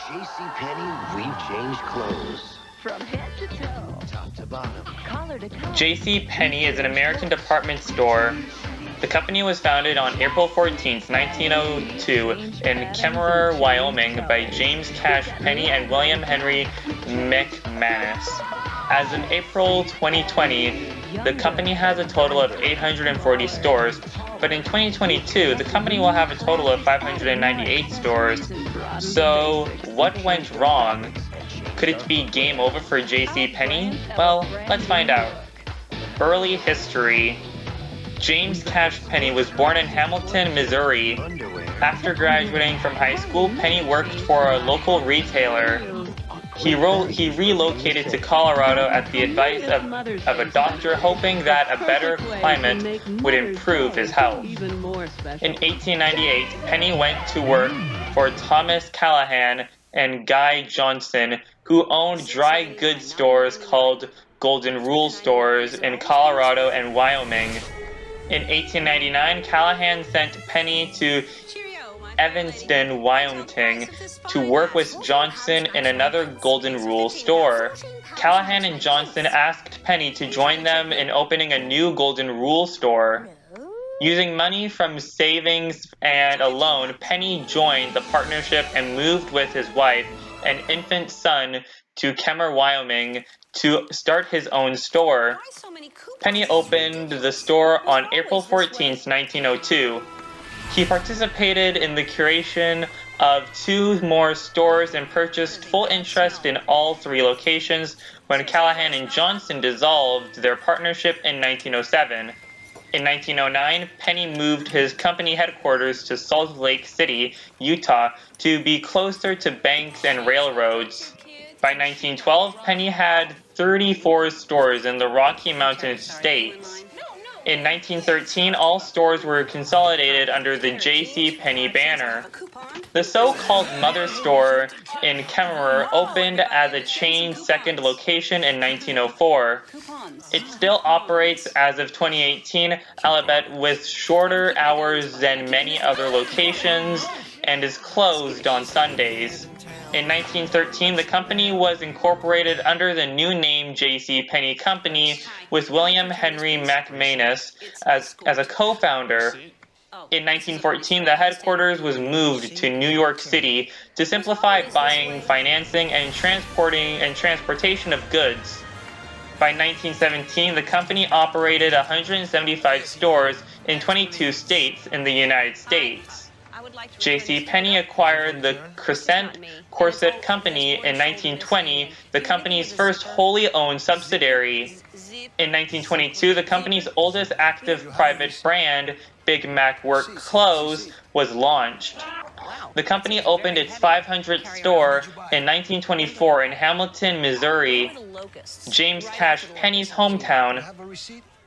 JCPenney, we've changed clothes. From head to toe. Top to bottom. Collar to collar. JCPenney is an American department store. The company was founded on April 14, 1902 in Kemmerer, Wyoming by James Cash Penney and William Henry McManus. As of April 2020, the company has a total of 840 stores, but in 2022, the company will have a total of 598 stores. So, what went wrong? Could it be game over for JCPenney? Well, let's find out. Early history. James Cash Penney was born in Hamilton, Missouri. After graduating from high school, Penney worked for a local retailer. He relocated to Colorado at the advice of a doctor, hoping that a better climate would improve his health. In 1898, Penney went to work for Thomas Callahan and Guy Johnson, who owned dry goods stores called Golden Rule Stores in Colorado and Wyoming. In 1899, Callahan sent Penney to Evanston, Wyoming, to work with Johnson in another Golden Rule store. Callahan and Johnson asked Penney to join them in opening a new Golden Rule store. Using money from savings and a loan, Penney joined the partnership and moved with his wife and infant son to Kemmerer, Wyoming, to start his own store. Penney opened the store on April 14, 1902. He participated in the creation of 2 more stores and purchased full interest in all 3 locations when Callahan and Johnson dissolved their partnership in 1907. In 1909, Penney moved his company headquarters to Salt Lake City, Utah, to be closer to banks and railroads. By 1912, Penney had 34 stores in the Rocky Mountain states. In 1913, all stores were consolidated under the JCPenney banner. The so-called mother store in Kemmerer opened as a chain's second location in 1904. It still operates as of 2018, albeit with shorter hours than many other locations, and is closed on Sundays. In 1913, the company was incorporated under the new name JCPenney Company with William Henry McManus as a co-founder. In 1914, the headquarters was moved to New York City to simplify buying, financing, and transportation of goods. By 1917, the company operated 175 stores in 22 states in the United States. JCPenney acquired the Crescent Corset Company in 1920, the company's first wholly owned subsidiary. In 1922, the company's oldest active private brand, Big Mac Work Clothes, was launched. The company opened its 500th store in 1924 in Hamilton, Missouri, James Cash Penney's hometown.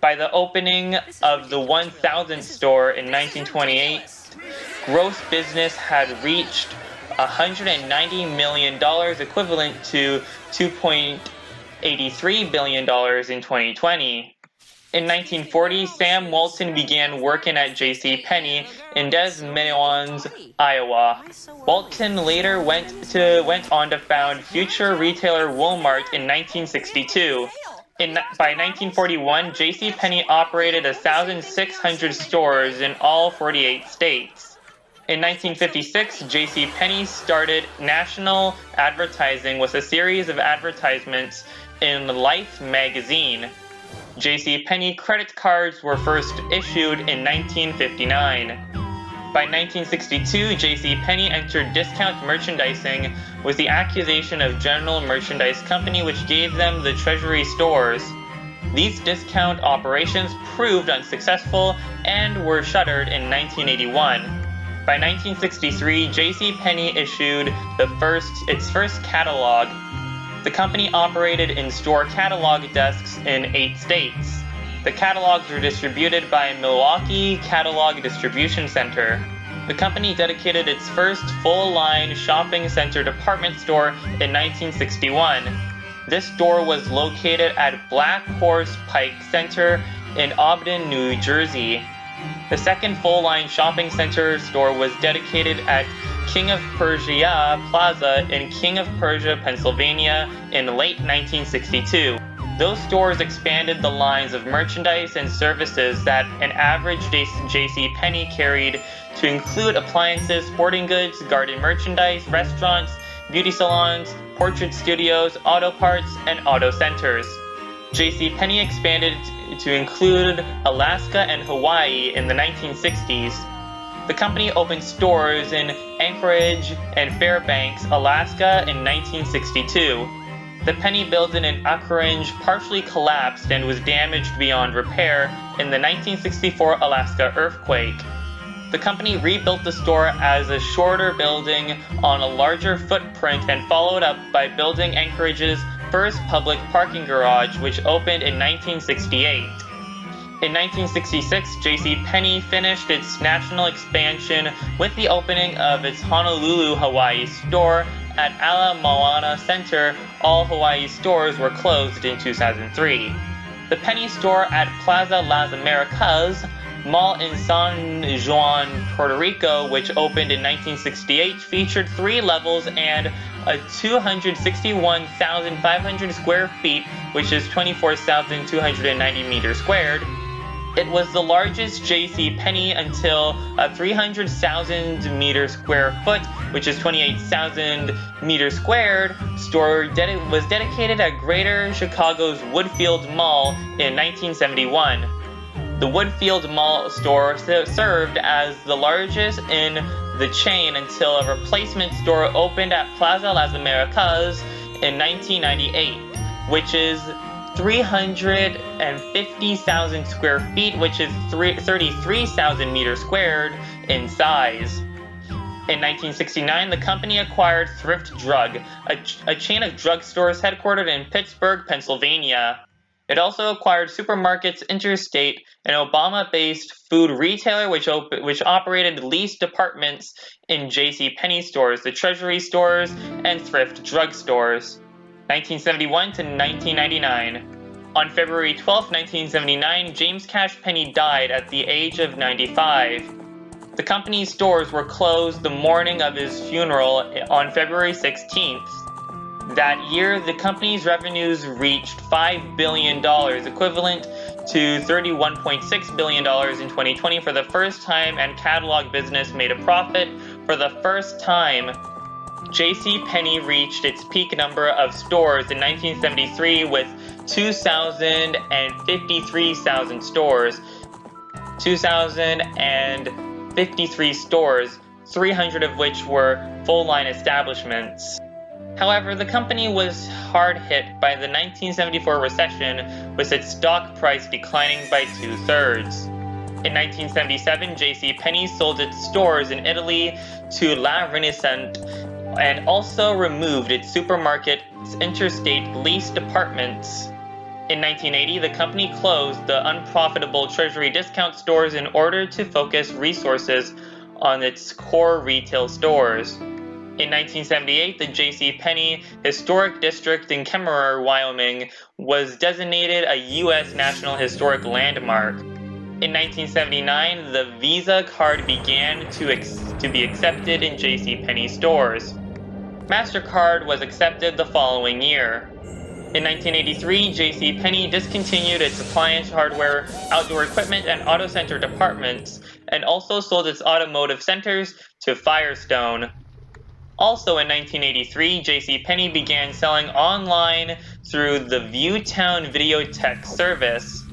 By the opening of the 1,000th store in 1928, gross business had reached $190 million, equivalent to $2.83 billion in 2020. In 1940, Sam Walton began working at JCPenney in Des Moines, Iowa. Walton later went on to found future retailer Walmart in 1962. By 1941, JCPenney operated 1,600 stores in all 48 states. In 1956, JCPenney started national advertising with a series of advertisements in Life magazine. JCPenney credit cards were first issued in 1959. By 1962, JCPenney entered discount merchandising with the acquisition of General Merchandise Company, which gave them the Treasury stores. These discount operations proved unsuccessful and were shuttered in 1981. By 1963, JCPenney issued its first catalog. The company operated in-store catalog desks in 8 states. The catalogs were distributed by Milwaukee Catalog Distribution Center. The company dedicated its first full-line shopping center department store in 1961. This store was located at Black Horse Pike Center in Auburn, New Jersey. The second full-line shopping center store was dedicated at King of Persia Plaza in King of Persia, Pennsylvania in late 1962. Those stores expanded the lines of merchandise and services that an average JCPenney carried to include appliances, sporting goods, garden merchandise, restaurants, beauty salons, portrait studios, auto parts, and auto centers. JCPenney expanded to include Alaska and Hawaii in the 1960s. The company opened stores in Anchorage and Fairbanks, Alaska in 1962. The Penny building in Anchorage partially collapsed and was damaged beyond repair in the 1964 Alaska earthquake. The company rebuilt the store as a shorter building on a larger footprint and followed up by building Anchorage's first public parking garage, which opened in 1968. In 1966, JCPenney finished its national expansion with the opening of its Honolulu, Hawaii store at Ala Moana Center. All Hawaii stores were closed in 2003. The Penny store at Plaza Las Americas Mall in San Juan, Puerto Rico, which opened in 1968, featured 3 levels and a 261,500 square feet, which is 24,290 meters squared. It was the largest JCPenney until a 300,000 meter square foot, which is 28,000 meters squared, store was dedicated at Greater Chicago's Woodfield Mall in 1971. The Woodfield Mall store served as the largest in the chain until a replacement store opened at Plaza Las Americas in 1998, which is 350,000 square feet, which is 33,000 meters squared in size. In 1969, the company acquired Thrift Drug, a chain of drugstores headquartered in Pittsburgh, Pennsylvania. It also acquired Supermarkets Interstate, an Obama-based food retailer which operated leased departments in JCPenney stores, the Treasury stores, and thrift drug stores. 1971 to 1999. On February 12, 1979, James Cash Penney died at the age of 95. The company's stores were closed the morning of his funeral on February 16th. That year, the company's revenues reached $5 billion, equivalent to $31.6 billion in 2020 for the first time, and catalog business made a profit for the first time. JCPenney reached its peak number of stores in 1973 with 2,053,000 stores. 2,053 stores, 300 of which were full-line establishments. However, the company was hard hit by the 1974 recession, with its stock price declining by 2/3. In 1977, JCPenney sold its stores in Italy to La Renaissance and also removed its Supermarkets Interstate lease departments. In 1980, the company closed the unprofitable Treasury discount stores in order to focus resources on its core retail stores. In 1978, the JCPenney Historic District in Kemmerer, Wyoming, was designated a U.S. National Historic Landmark. In 1979, the Visa card began to be accepted in JCPenney stores. MasterCard was accepted the following year. In 1983, JCPenney discontinued its appliance, hardware, outdoor equipment, and auto center departments, and also sold its automotive centers to Firestone. Also in 1983, JCPenney began selling online through the Viewtown Videotech service.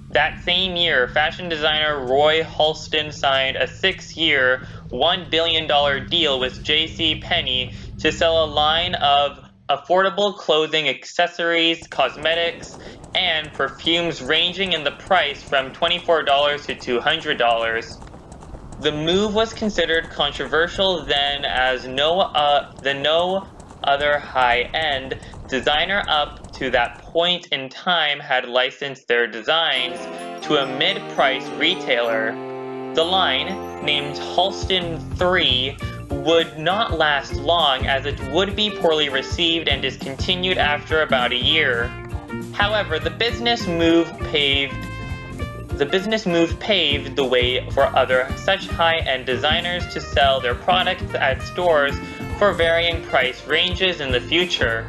That same year, fashion designer Roy Halston signed a 6-year, $1 billion deal with JCPenney to sell a line of affordable clothing, accessories, cosmetics, and perfumes ranging in the price from $24 to $200. The move was considered controversial then, as no other high-end designer up to that point in time had licensed their designs to a mid-price retailer. The line, named Halston 3, would not last long, as it would be poorly received and discontinued after about a year. However, the business move paved The business move paved the way for other such high-end designers to sell their products at stores for varying price ranges in the future.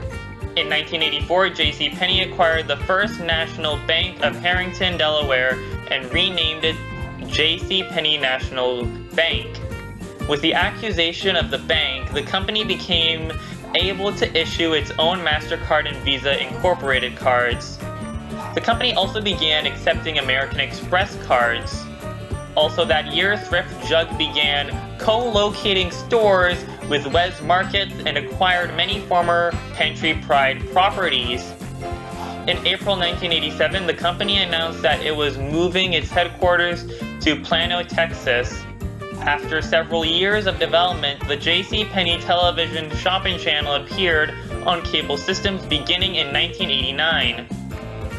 In 1984, JCPenney acquired the First National Bank of Harrington, Delaware, and renamed it JCPenney National Bank. With the acquisition of the bank, the company became able to issue its own MasterCard and Visa Incorporated cards. The company also began accepting American Express cards. Also that year, Thrift Jug began co-locating stores with Wes Markets and acquired many former Pantry Pride properties. In April 1987, the company announced that it was moving its headquarters to Plano, Texas. After several years of development, the JCPenney television shopping channel appeared on cable systems beginning in 1989.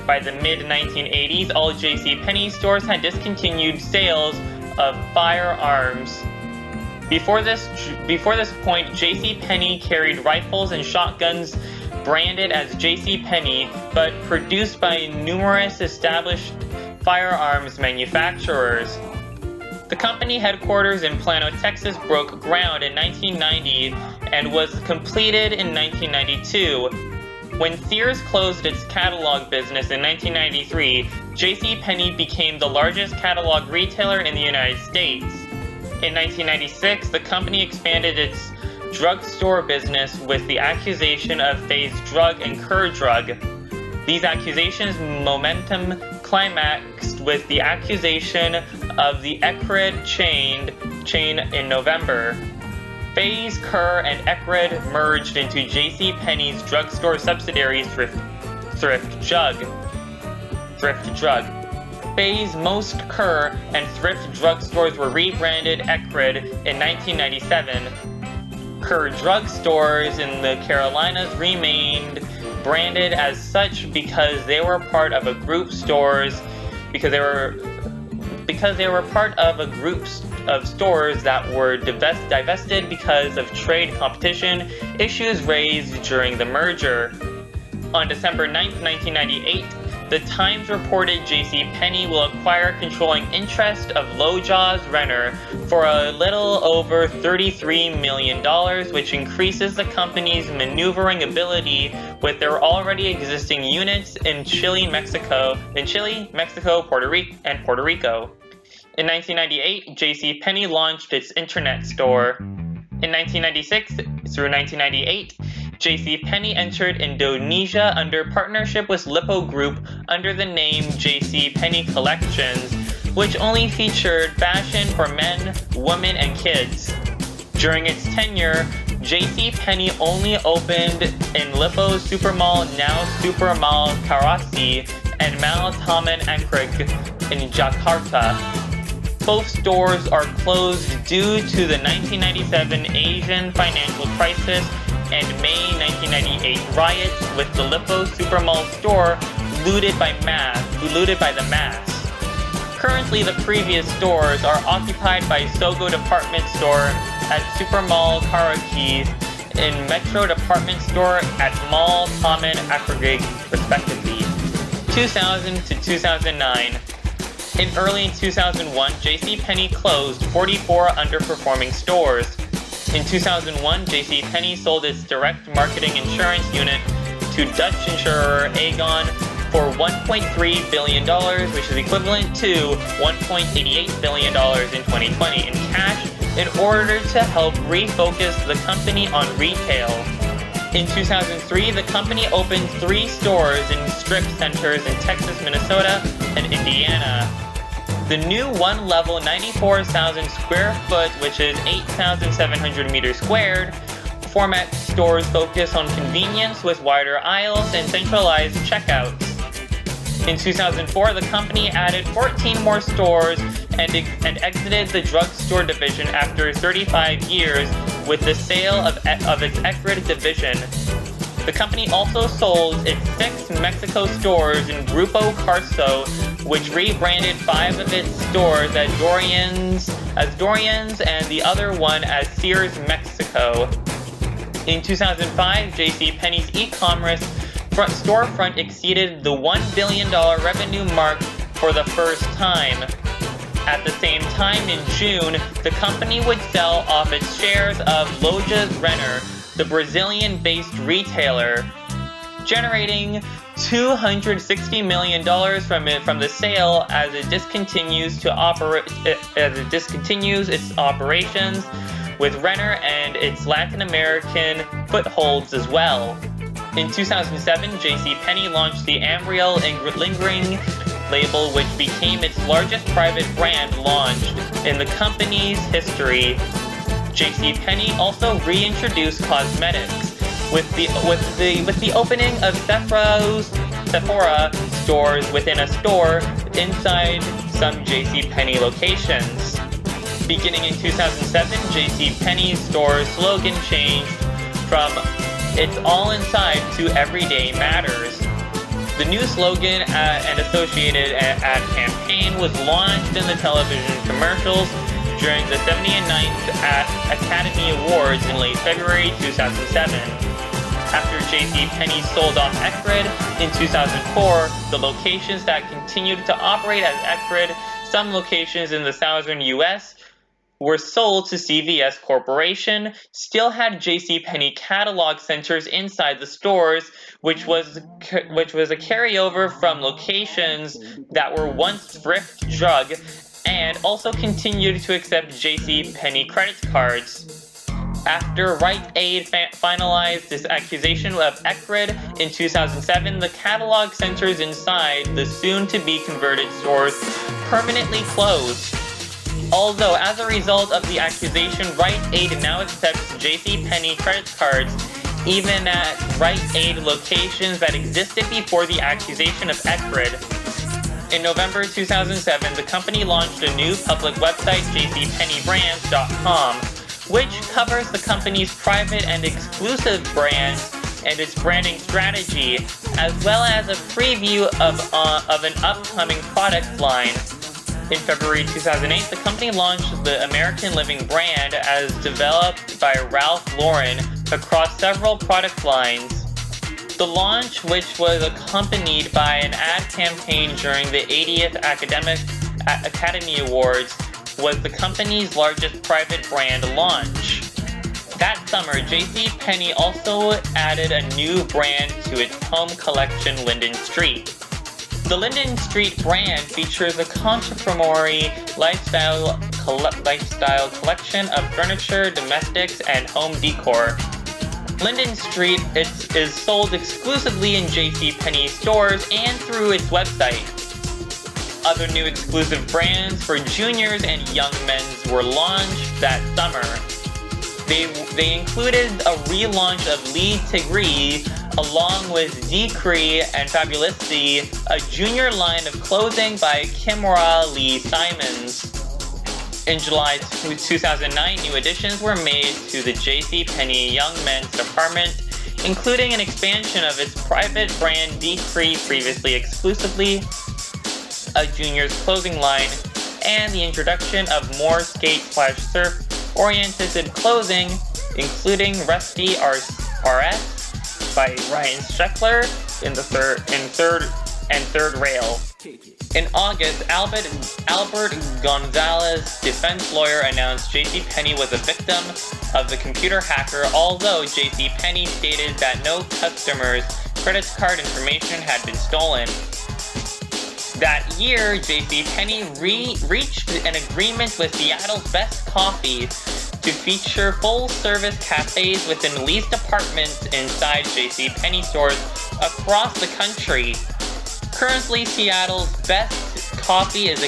By the mid-1980s, all JCPenney stores had discontinued sales of firearms. Before this point, JCPenney carried rifles and shotguns branded as JCPenney, but produced by numerous established firearms manufacturers. The company headquarters in Plano, Texas broke ground in 1990 and was completed in 1992. When Sears closed its catalog business in 1993, JCPenney became the largest catalog retailer in the United States. In 1996, the company expanded its drugstore business with the acquisition of Phase Drug and Kerr Drug. These acquisitions' momentum climaxed with the acquisition of the Eckerd chain in November. Phase, Kerr, and Eckerd merged into JCPenney's drugstore subsidiary Thrift Jug. Phase, most Kerr, and Thrift drugstores were rebranded Eckerd in 1997. Kerr drugstores in the Carolinas remained branded as such because they were part of a group of stores that were divested because of trade competition issues raised during the merger. On December 9, 1998, The Times reported JCPenney will acquire controlling interest of Lojaw's Renner for a little over $33 million, which increases the company's maneuvering ability with their already existing units in Chile, Mexico, Puerto Rico. In 1998, JCPenney launched its internet store. In 1996 through 1998, JCPenney entered Indonesia under partnership with Lippo Group under the name JCPenney Collections, which only featured fashion for men, women, and kids. During its tenure, JCPenney only opened in Lippo Supermall, now Supermall Karawaci, and Mall Taman Anggrek in Jakarta. Both stores are closed due to the 1997 Asian financial crisis and May 1998 riots, with the Lippo Supermall store looted by the mass. Currently, the previous stores are occupied by Sogo Department Store at Supermall Karawaci and Metro Department Store at Mall Taman Anggrek, respectively. 2000 to 2009. In early 2001, JCPenney closed 44 underperforming stores. In 2001, JCPenney sold its direct marketing insurance unit to Dutch insurer Aegon for $1.3 billion, which is equivalent to $1.88 billion in 2020 in cash, in order to help refocus the company on retail. In 2003, the company opened 3 stores in strip centers in Texas, Minnesota, and Indiana. The new one-level 94,000 square foot, which is 8,700 meters squared, format stores focus on convenience with wider aisles and centralized checkouts. In 2004, the company added 14 more stores and exited the drugstore division after 35 years with the sale of its Eckerd division. The company also sold its 6 Mexico stores in Grupo Carso, which rebranded 5 of its stores as Dorian's and the other one as Sears Mexico. In 2005, JCPenney's e-commerce storefront exceeded the $1 billion revenue mark for the first time. At the same time, in June, the company would sell off its shares of Lojas Renner, the Brazilian-based retailer, generating $260 million from the sale as it discontinues its operations with Renner and its Latin American footholds as well. In 2007, JCPenney launched the Ambriel Lingering label, which became its largest private brand launched in the company's history. JCPenney also reintroduced cosmetics with the opening of Sephora stores within a store inside some JCPenney locations. Beginning in 2007, JCPenney's store's slogan changed from "It's all inside" to "Everyday Matters." The new slogan and associated ad campaign was launched in the television commercials during the 79th Academy Awards in late February 2007. After JCPenney sold off Ecrid in 2004, the locations that continued to operate as Ecrid, some locations in the southern U.S., were sold to CVS Corporation, still had JCPenney catalog centers inside the stores, which was a carryover from locations that were once thrift drug, and also continued to accept JCPenney credit cards. After Rite Aid finalized this accusation of Ecrid in 2007, the catalog centers inside the soon-to-be converted stores permanently closed. Although, as a result of the accusation, Rite Aid now accepts JCPenney credit cards even at Rite Aid locations that existed before the accusation of Ecrid. In November 2007, the company launched a new public website, JCPenneyBrands.com, which covers the company's private and exclusive brands and its branding strategy, as well as a preview of an upcoming product line. In February 2008, the company launched the American Living brand as developed by Ralph Lauren across several product lines. The launch, which was accompanied by an ad campaign during the 80th Academy Awards, was the company's largest private brand launch. That summer, JCPenney also added a new brand to its home collection, Linden Street. The Linden Street brand features a contemporary lifestyle collection of furniture, domestics, and home decor. Linden Street is sold exclusively in JCPenney stores and through its website. Other new exclusive brands for juniors and young men's were launched that summer. They included a relaunch of Lee Tigre, along with Decree and Fabulously, a junior line of clothing by Kemmerer Lee Simons. In July 2009, new additions were made to the JCPenney Young Men's department, including an expansion of its private brand Decree, previously exclusively a junior's clothing line, and the introduction of more skate/surf-oriented clothing, including Rusty RS by Ryan Streckler in third rail. In August, Albert Gonzalez, defense lawyer, announced JCPenney was a victim of the computer hacker, although JCPenney stated that no customers' credit card information had been stolen. That year, JCPenney reached an agreement with Seattle's Best Coffee to feature full-service cafes within leased apartments inside JCPenney stores across the country. Currently, Seattle's Best Coffee is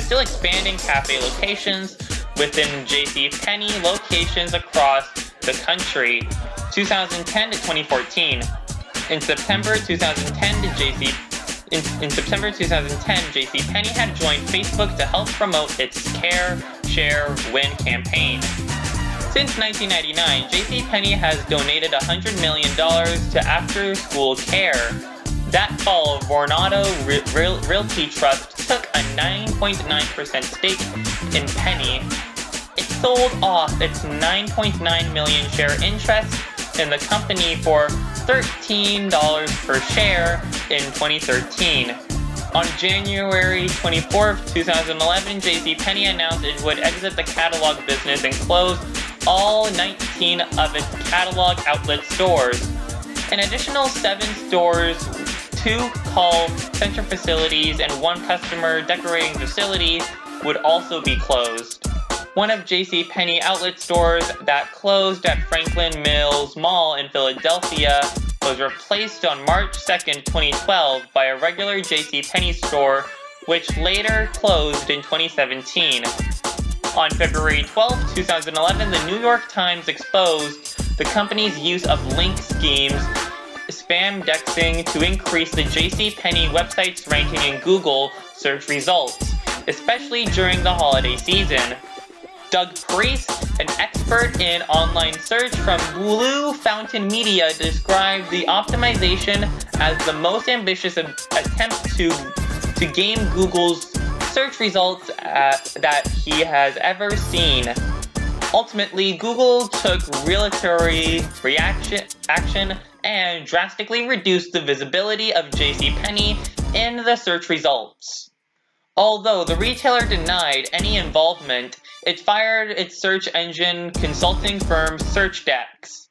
still expanding cafe locations within JCPenney locations across the country. 2010 to 2014. In September 2010, JCPenney had joined Facebook to help promote its Care, Share, Win campaign. Since 1999, JCPenney has donated $100 million to after-school care. That fall, Vornado Realty Trust took a 9.9% stake in Penny. It sold off its 9.9 million share interest in the company for $13 per share in 2013. On January 24th, 2011, JCPenney announced it would exit the catalog business and close all 19 of its catalog outlet stores. An additional 7 stores, 2 call center facilities, and 1 customer decorating facility would also be closed. One of JCPenney outlet stores that closed at Franklin Mills Mall in Philadelphia was replaced on March 2nd, 2012 by a regular JCPenney store, which later closed in 2017. On February 12, 2011, the New York Times exposed the company's use of link schemes, spamdexing, to increase the JCPenney website's ranking in Google search results, especially during the holiday season. Doug Priest, an expert in online search from Blue Fountain Media, described the optimization as the most ambitious attempt to game Google's search results that he has ever seen. Ultimately, Google took retaliatory action and drastically reduced the visibility of JCPenney in the search results. Although the retailer denied any involvement, it fired its search engine consulting firm SearchDex.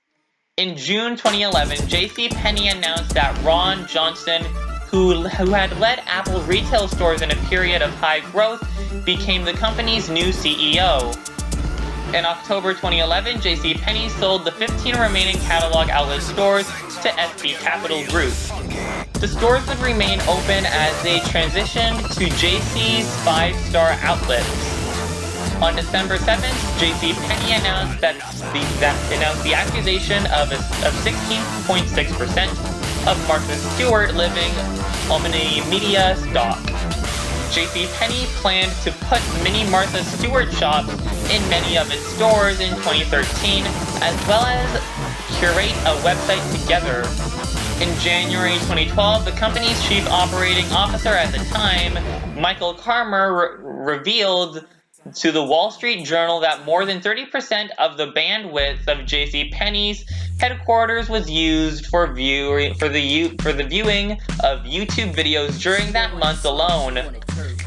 In June 2011, JCPenney announced that Ron Johnson, who had led Apple retail stores in a period of high growth, became the company's new CEO. In October 2011, JCPenney sold the 15 remaining catalog outlet stores to SB Capital Group. The stores would remain open as they transitioned to JC's 5-star outlets. On December 7th, JCPenney announced the accusation of 16.6% of Martha Stewart Living Omni Media stock. JCPenney planned to put mini Martha Stewart shops in many of its stores in 2013, as well as curate a website together. In January 2012, the company's chief operating officer at the time, Michael Kemmerer, revealed to the Wall Street Journal that more than 30% of the bandwidth of JCPenney's headquarters was used for the viewing of YouTube videos during that month alone.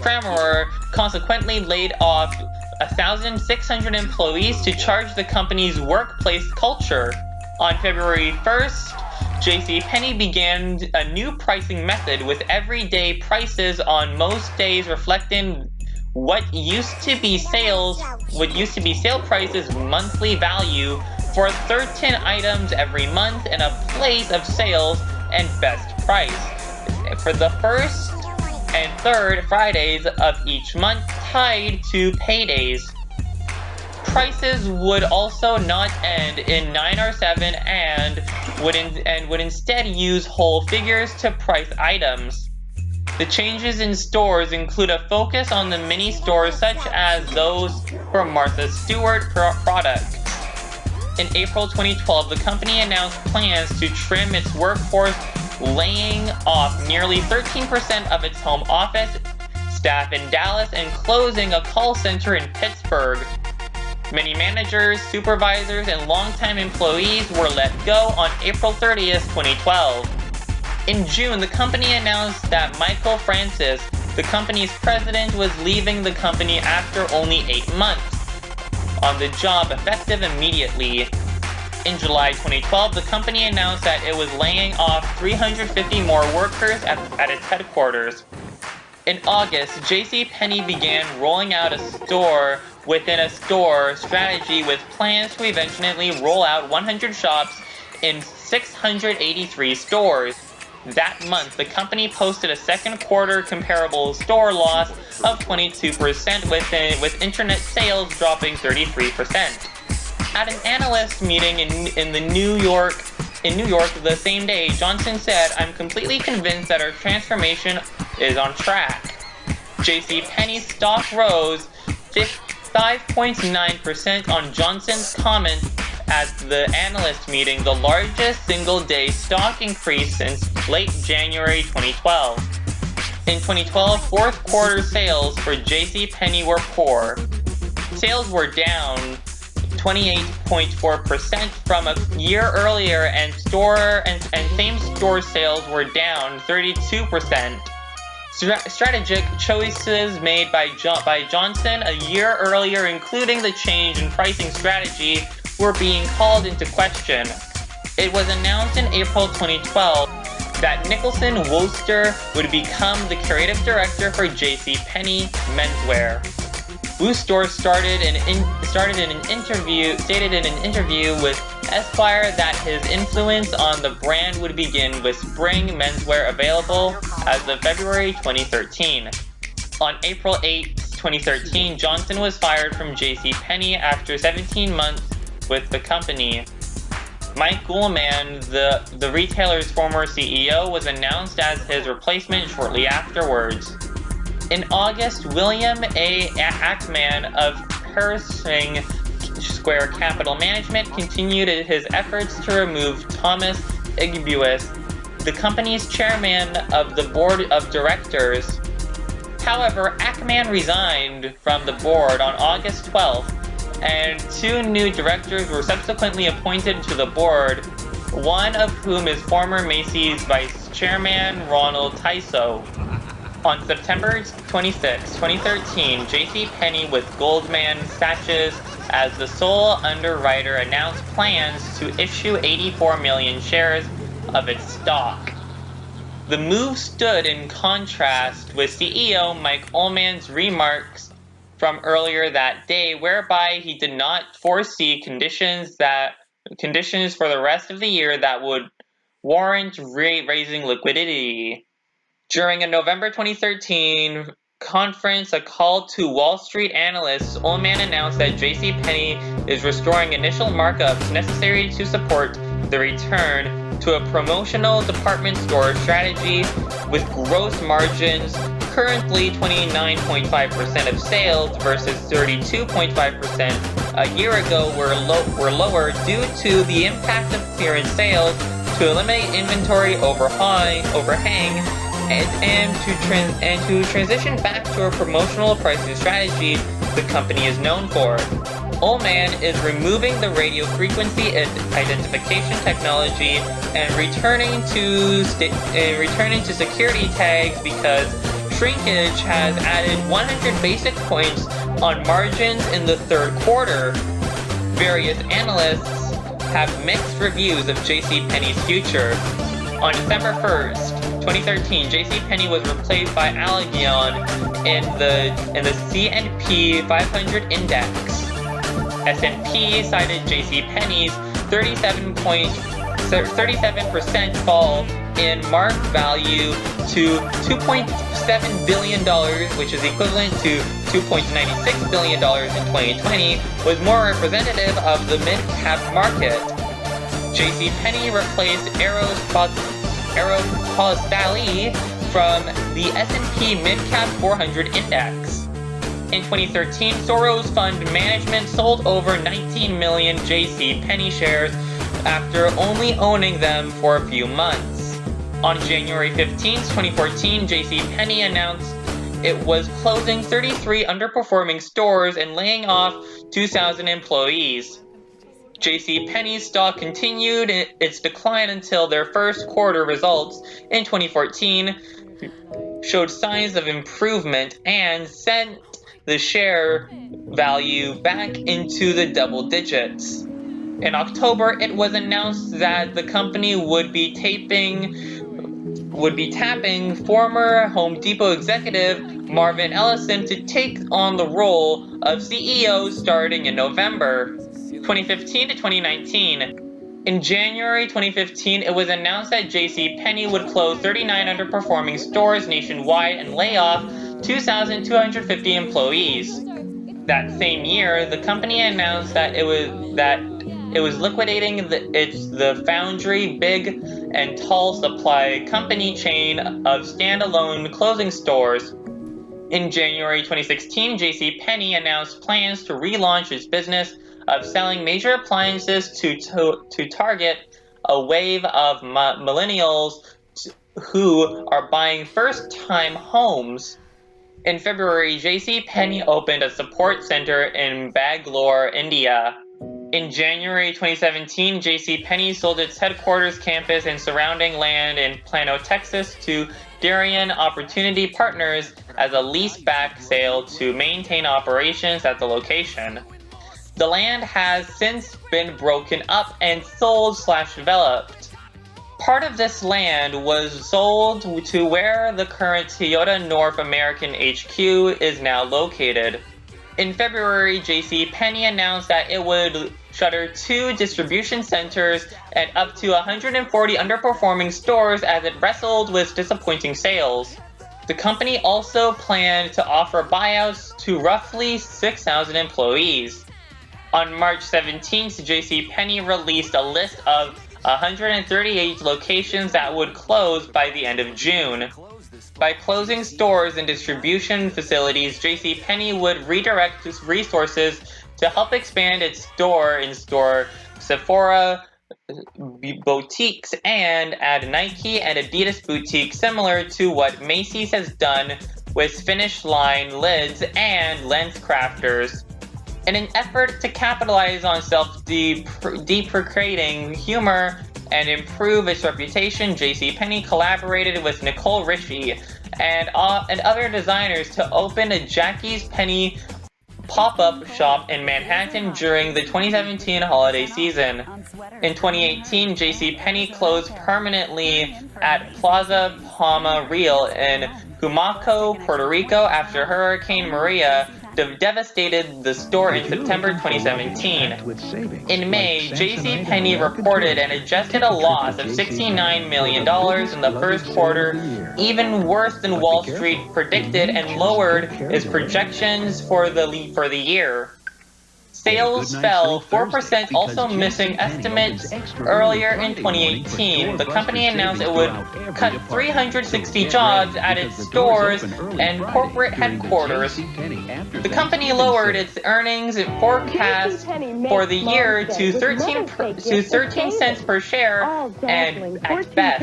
Kemmerer consequently laid off 1,600 employees to charge the company's workplace culture. On February 1st, JCPenney began a new pricing method with everyday prices on most days reflecting what used to be sale prices monthly value for 13 items every month in a place of sales and best price for the first and third Fridays of each month tied to paydays. Prices would also not end in 9 or 7 and would instead use whole figures to price items. The changes in stores include a focus on the mini stores such as those for Martha Stewart products. In April 2012, the company announced plans to trim its workforce, laying off nearly 13% of its home office staff in Dallas and closing a call center in Pittsburgh. Many managers, supervisors, and longtime employees were let go on April 30th, 2012. In June, the company announced that Michael Francis, the company's president, was leaving the company after only 8 months on the job, effective immediately. In July 2012, the company announced that it was laying off 350 more workers at its headquarters. In August, JCPenney began rolling out a store within a store strategy with plans to eventually roll out 100 shops in 683 stores. That month, the company posted a second quarter comparable store loss of 22%, with internet sales dropping 33%. At an analyst meeting in New York the same day, Johnson said, "I'm completely convinced that our transformation is on track." JCPenney's stock rose 5.9% on Johnson's comment at the analyst meeting, the largest single-day stock increase since late January 2012. In 2012, fourth quarter sales for JCPenney were poor. Sales were down 28.4% from a year earlier, and same-store sales were down 32%. Strategic choices made by Johnson a year earlier, including the change in pricing strategy, were being called into question. It was announced in April 2012 that Nicholson Wooster would become the creative director for JCPenney menswear. Wooster stated in an interview with Esquire that his influence on the brand would begin with spring menswear available as of February 2013. On April 8, 2013, Johnson was fired from JCPenney after 17 months with the company. Mike Gulman, the retailer's former CEO, was announced as his replacement shortly afterwards. In August, William A. Ackman of Pershing Square Capital Management continued his efforts to remove Thomas Igbuis, the company's chairman of the board of directors. However, Ackman resigned from the board on August 12th, and 2 new directors were subsequently appointed to the board, one of whom is former Macy's vice chairman Ronald Tyso. On September 26, 2013, JCPenney, with Goldman Sachs as the sole underwriter, announced plans to issue 84 million shares of its stock. The move stood in contrast with CEO Mike Ullman's remarks from earlier that day, whereby he did not foresee conditions for the rest of the year that would warrant raising liquidity. During a November 2013 conference, a call to Wall Street analysts, Ullman announced that JCPenney is restoring initial markups necessary to support the return to a promotional department store strategy, with gross margins currently 29.5% of sales versus 32.5% a year ago were lower due to the impact of clearance sales to eliminate inventory overhang and to transition back to a promotional pricing strategy the company is known for. Ullman is removing the radio frequency identification technology and returning to security tags because shrinkage has added 100 basis points on margins in the third quarter. Various analysts have mixed reviews of JCPenney's future. On December 1st, 2013, JCPenney was replaced by Allegion in the C&P 500 index. S&P cited JCPenney's 37% fall in market value to $2.7 billion, which is equivalent to $2.96 billion in 2020, was more representative of the mid-cap market. JCPenney replaced Aeropostale from the S&P Mid-Cap 400 Index. In 2013, Soros Fund Management sold over 19 million JCPenney shares after only owning them for a few months. On January 15, 2014, JCPenney announced it was closing 33 underperforming stores and laying off 2,000 employees. JCPenney's stock continued its decline until their first quarter results in 2014 showed signs of improvement and sent the share value back into the double digits. In October, it was announced that the company would be tapping former Home Depot executive Marvin Ellison to take on the role of CEO starting in November 2015 to 2019. In January 2015, it was announced that JCPenney would close 39 underperforming stores nationwide and lay off 2,250 employees. That same year, the company announced that it was liquidating the Foundry Big and Tall Supply Company chain of standalone clothing stores. In January 2016, JCPenney announced plans to relaunch its business of selling major appliances to target a wave of millennials who are buying first-time homes. In February, JCPenney opened a support center in Bangalore, India. In January 2017, JCPenney sold its headquarters campus and surrounding land in Plano, Texas to Darien Opportunity Partners as a leaseback sale to maintain operations at the location. The land has since been broken up and sold/developed. Part of this land was sold to where the current Toyota North American HQ is now located. In February, JCPenney announced that it would shutter 2 distribution centers and up to 140 underperforming stores as it wrestled with disappointing sales. The company also planned to offer buyouts to roughly 6,000 employees. On March 17th, JCPenney released a list of 138 locations that would close by the end of June. By closing stores and distribution facilities, JCPenney would redirect resources to help expand its store-in-store Sephora boutiques and add Nike and Adidas boutiques similar to what Macy's has done with Finish Line lids and LensCrafters. In an effort to capitalize on self-deprecating humor and improve its reputation, JCPenney collaborated with Nicole Richie and other designers to open a Jackie's Penny pop-up shop in Manhattan during the 2017 holiday season. In 2018, JCPenney closed permanently at Plaza Palma Real in Humaco, Puerto Rico after Hurricane Maria devastated the store in September 2017. In May, JCPenney reported and adjusted a loss of $69 million in the first quarter, even worse than Wall Street predicted, and lowered its projections for the year. Sales fell 4%, also missing estimates. Earlier in 2018, the company announced it would cut 360 jobs at its stores and corporate headquarters. The company lowered its earnings forecast for the year to 13 cents per share and at best,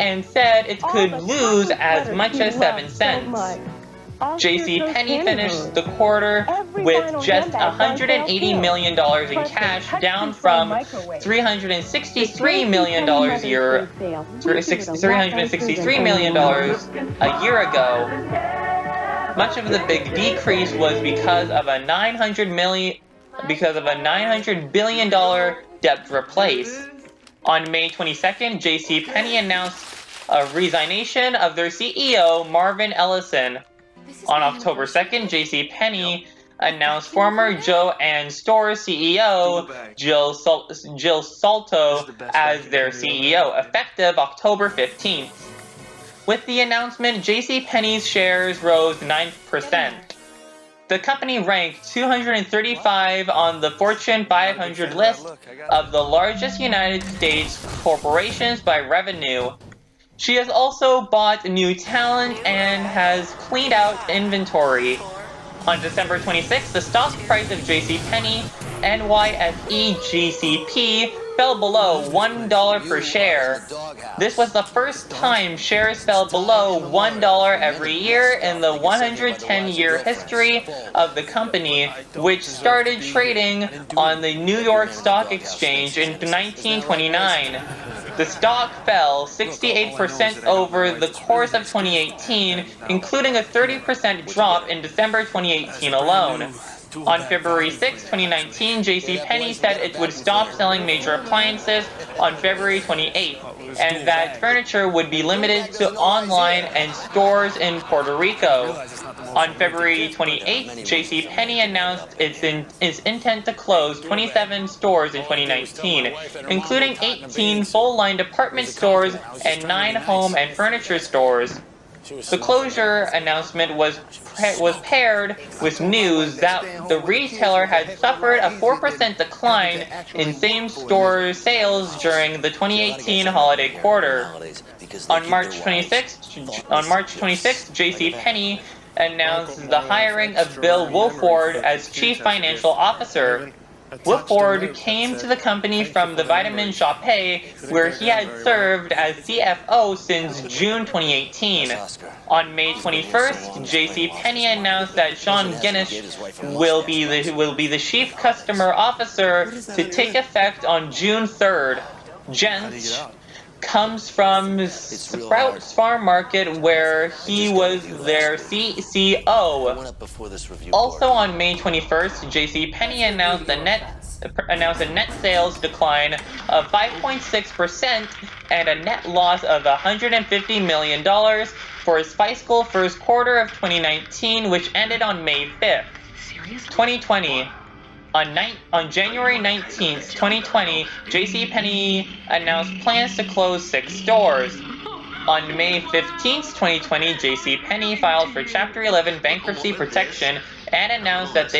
and said it could lose as much as 7 cents. JCPenney finished the quarter with just $180 million in cash, down from $363 million a year ago. Much of the big decrease was because of a $900 billion debt replace. On May 22nd, JCPenney announced a resignation of their CEO, Marvin Ellison. On October 2nd, JCPenney announced former Jo-Ann Stores CEO Jill Solto as their CEO, effective October 15th. With the announcement, JCPenney's shares rose 9%. The company ranked 235 on the Fortune 500 list of the largest United States corporations by revenue. She has also bought new talent and has cleaned out inventory. On December 26th, the stock price of JCPenney NYSE GCP fell below $1 per share. This was the first time shares fell below $1 every year in the 110-year history of the company, which started trading on the New York Stock Exchange in 1929. The stock fell 68% over the course of 2018, including a 30% drop in December 2018 alone. On February 6, 2019, JCPenney said it would stop selling major appliances on February 28th, and that furniture would be limited to online and stores in Puerto Rico. On February 28th, JCPenney announced its intent to close 27 stores in 2019, including 18 full-line department stores and 9 home and furniture stores. The closure announcement was paired with news that the retailer had suffered a 4% decline in same-store sales during the 2018 holiday quarter. On March 26th, JCPenney announced the hiring of Bill Wolford as Chief Financial Officer. Wolford came to the company from the Vitamin Shoppe, where he had served as CFO since June 2018. On May 21st, JCPenney announced that Sean Guinness will be the Chief Customer Officer to take effect on June 3rd. Jens comes from Sprouts Farm Market, where he was their CCO. Also on May 21st, JCPenney announced a net sales decline of 5.6% and a net loss of $150 million for its fiscal first quarter of 2019, which ended on May 5th, 2020. On January 19th, 2020, JCPenney announced plans to close 6 stores. On May 15th, 2020, JCPenney filed for Chapter 11 bankruptcy protection and announced that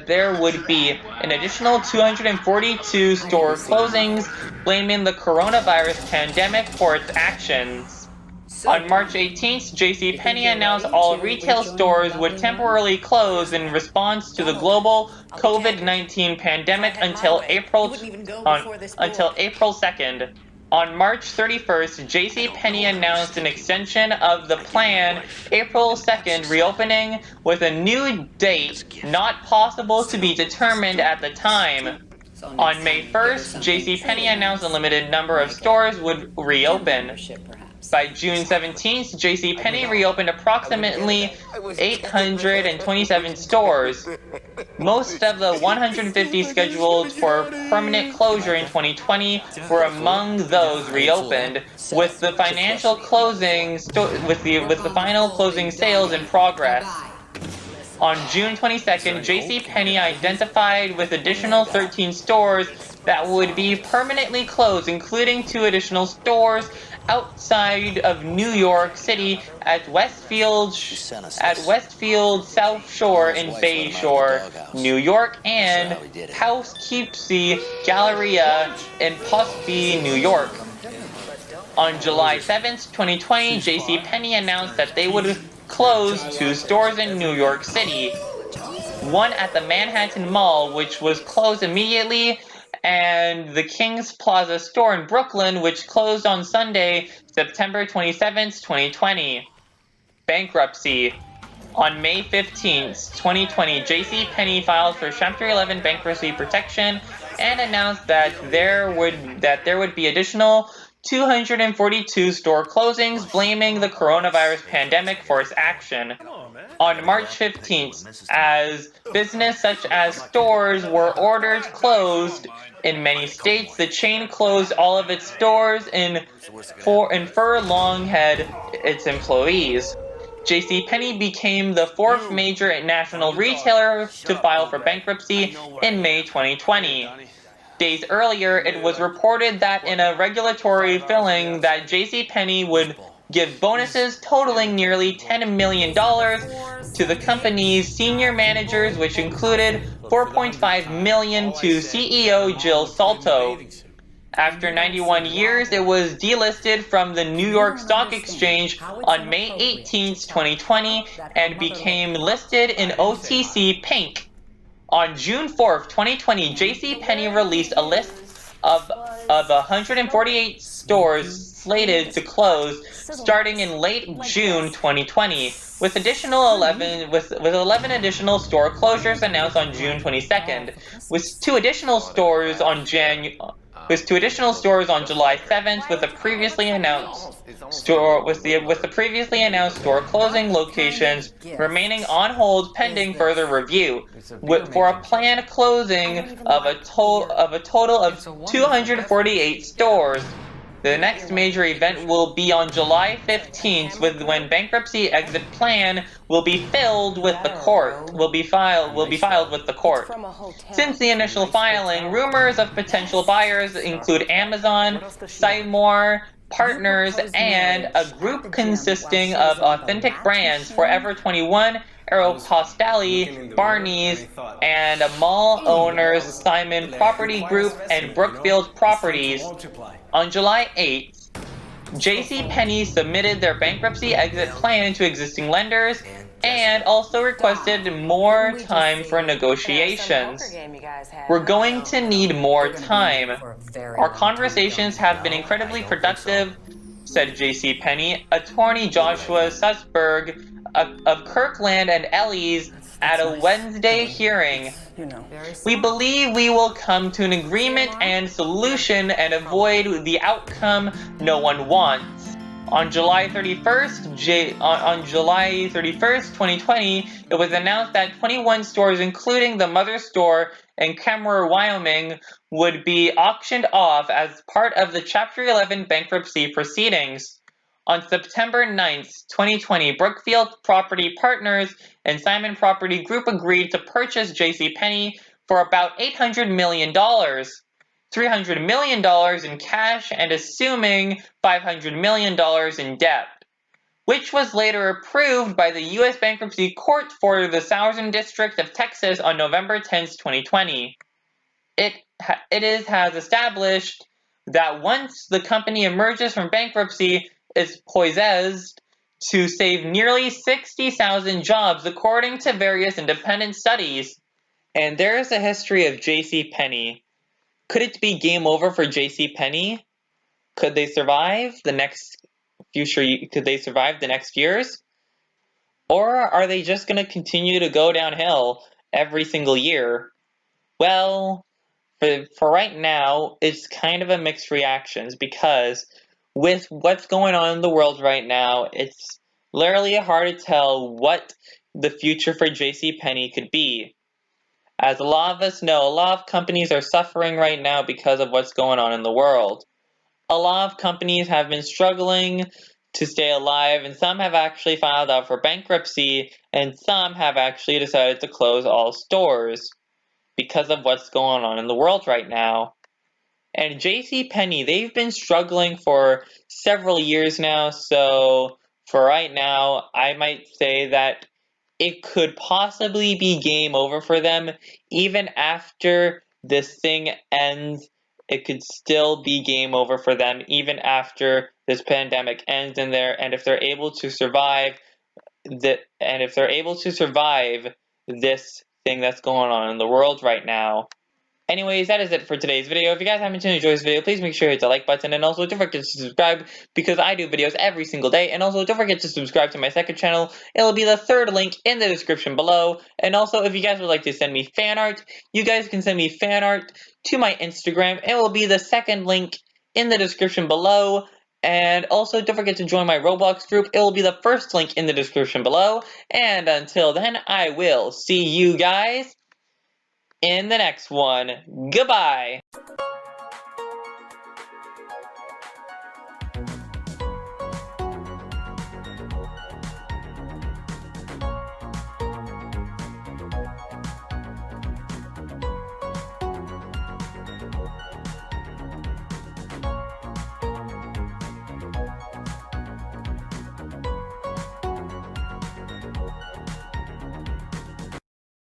there would be an additional 242 store closings, blaming the coronavirus pandemic for its actions. On March 18th, JCPenney announced all retail stores would temporarily close in response to the global COVID-19 pandemic until April 2nd. On March 31st, JCPenney announced an extension of the plan, April 2nd reopening, with a new date not possible to be determined at the time. On May 1st, JCPenney announced a limited number of stores would reopen. By June 17th, JCPenney reopened approximately 827 stores. Most of the 150 scheduled for permanent closure in 2020 were among those reopened, with the final closing sales in progress. On June 22nd, JCPenney identified with additional 13 stores that would be permanently closed, including 2 additional stores outside of New York City at Westfield South Shore in Bay Shore, New York, and Poughkeepsie Galleria in Poughkeepsie, New York. On July 7th, 2020, JCPenney announced that they would close 2 stores in New York City. One at the Manhattan Mall, which was closed immediately, and the Kings Plaza store in Brooklyn, which closed on Sunday, September 27th, 2020. Bankruptcy. On May 15th, 2020, JCPenney filed for Chapter 11 bankruptcy protection and announced that there would be additional 242 store closings, blaming the coronavirus pandemic for its action. On March 15th, as business such as stores were ordered closed in many states, the chain closed all of its stores and furloughed its employees. JCPenney became the 4th major national retailer to file for bankruptcy in May 2020. Days earlier, it was reported that in a regulatory filing that JCPenney would give bonuses totaling nearly $10 million to the company's senior managers, which included $4.5 million to CEO Jill Solto. After 91 years, it was delisted from the New York Stock Exchange on May 18, 2020, and became listed in OTC Pink. On June 4, 2020, JCPenney released a list of 148 stores slated to close starting in late June 2020, with 11 additional store closures announced on June 22nd, with 2 additional stores on July 7th, with the previously announced store closing locations remaining on hold pending further review, for a planned closing of a total of 248 stores. The next major event will be on July 15th, when bankruptcy exit plan will be filed with the court. Since the initial filing, rumors of potential buyers include Amazon, Seymour Partners, and a group consisting of authentic brands Forever 21, Aeropostale, Barney's, and mall owners Simon Property Group and Brookfield Properties. On July 8th, JCPenney submitted their bankruptcy exit plan to existing lenders and also requested more time for negotiations. We're going to need more time. Our conversations have been incredibly productive, said JCPenney. Attorney Joshua Sussberg of Kirkland & Ellis at a Wednesday hearing. We believe we will come to an agreement and solution and avoid the outcome no one wants. On July 31st, 2020, it was announced that 21 stores, including the mother store in Kemmerer, Wyoming, would be auctioned off as part of the Chapter 11 bankruptcy proceedings. On September 9th, 2020, Brookfield Property Partners and Simon Property Group agreed to purchase JCPenney for about $800 million. $300 million in cash and assuming $500 million in debt, which was later approved by the U.S. Bankruptcy Court for the Southern District of Texas on November 10, 2020. It has established that once the company emerges from bankruptcy, is poised to save nearly 60,000 jobs, according to various independent studies. And there is a history of JCPenney. Could it be game over for JCPenney? Could they survive the next years? Or are they just going to continue to go downhill every single year? Well, for right now, it's kind of a mixed reactions, because with what's going on in the world right now, it's literally hard to tell what the future for JCPenney could be. As a lot of us know, a lot of companies are suffering right now because of what's going on in the world. A lot of companies have been struggling to stay alive, and some have actually filed out for bankruptcy, and some have actually decided to close all stores because of what's going on in the world right now. And JCPenney, they've been struggling for several years now, so for right now, I might say that it could possibly be game over for them. Even after this thing ends, it could still be game over for them, even after this pandemic ends and if they're able to survive this thing that's going on in the world right now. Anyways, that is it for today's video. If you guys happen to enjoy this video, please make sure to hit the like button, and also don't forget to subscribe, because I do videos every single day. And also don't forget to subscribe to my second channel. It'll be the third link in the description below. And also, if you guys would like to send me fan art, you guys can send me fan art to my Instagram. It will be the second link in the description below. And also, don't forget to join my Roblox group. It will be the first link in the description below. And until then, I will see you guys in the next one. Goodbye!